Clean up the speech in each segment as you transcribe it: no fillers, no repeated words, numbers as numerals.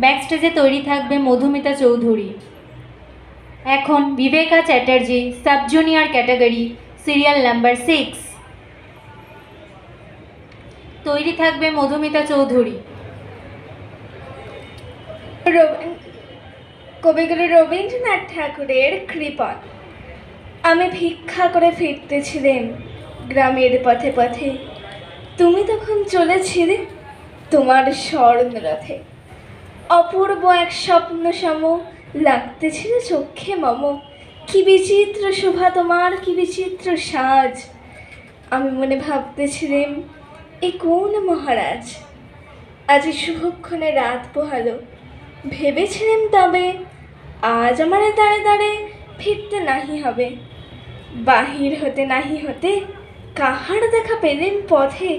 Back স্টেজে তৈরি থাকবে মধুমিতা চৌধুরী। এখন Viveka Chatterjee, sub junior category, serial number 6। তৈরি থাকবে মধুমিতা চৌধুরী। কবিগুরু রবীন্দ্রনাথ ঠাকুরের কৃপা। আমি ভিক্ষা করে ফিরতেছিলেন গ্রামের পথে পথে, তুমি তখন চলেছিলে তোমার স্বর্ণরথে। অপূর্ব এক স্বপ্ন সম লাগতেছিল চক্ষে মম। কি বিচিত্র শোভা তোমার, কি বিচিত্র সাজ। আমি মনে ভাবতেছিলাম এ কোন মহারাজ, আজ শুভক্ষণে রাত পোহালো। ভেবেছিলাম তবে আজ আমার দাঁড়ে দাঁড়ে ফিরতে নাহি হবে। বাহির হতে নাহি হতে কাহার দেখা পেলেন পথে।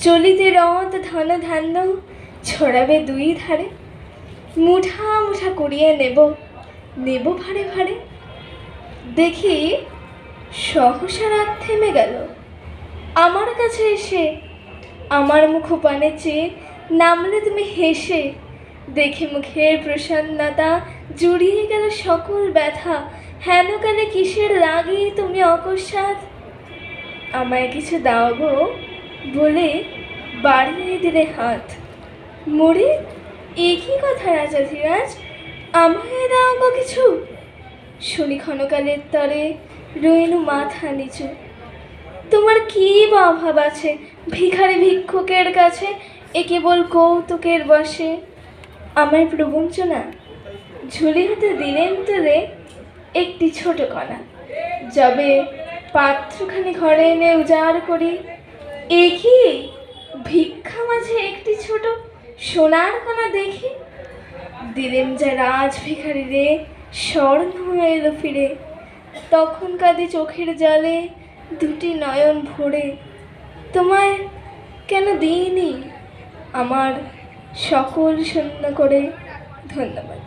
চলিতে রথ ধন ধান্য ছড়াবে দুই ধারে। মুঠা মুঠা করিয়ে নেব নেব ভারে ভারে। দেখি সহসা রাত থেমে গেল আমার কাছে এসে। আমার মুখপানে চেয়ে নামলে তুমি হেসে। দেখে মুখের প্রসন্নতা জুড়িয়ে গেল সকল ব্যথা। হেনকালে কিসের লাগে তুমি অকস্মাৎ। আমায় কিছু দাও গো বলে বাড়িয়ে দিলে হাত। মোরে একই কথা রাজাধিরাজ, আমায় দাও গো কিছু। শুনি ক্ষণকালের তরে রইনু মাথা নিচু। তোমার কি বা অভাব আছে ভিখারি ভিক্ষুকের কাছে, এ কেবল কৌতুকের বসে। আমার প্রবঞ্চনা ঝুলি হতে দিলেন তুলে একটি ছোট কণা। যবে পাত্রখানি ঘরে এনে উজাড় করি, এ কি ভিক্ষা মাঝে একটি ছোট সোনার কণা দেখি। দিলেন যা রাজ ভিখারি রে, স্বর্ণ হয়ে এলো ফিরে। তখন কাঁদি চোখের জলে দুটি নয়ন ভরে। তোমায় কেন দিইনি আমার সকল শূন্য করে। ধন্যবাদ।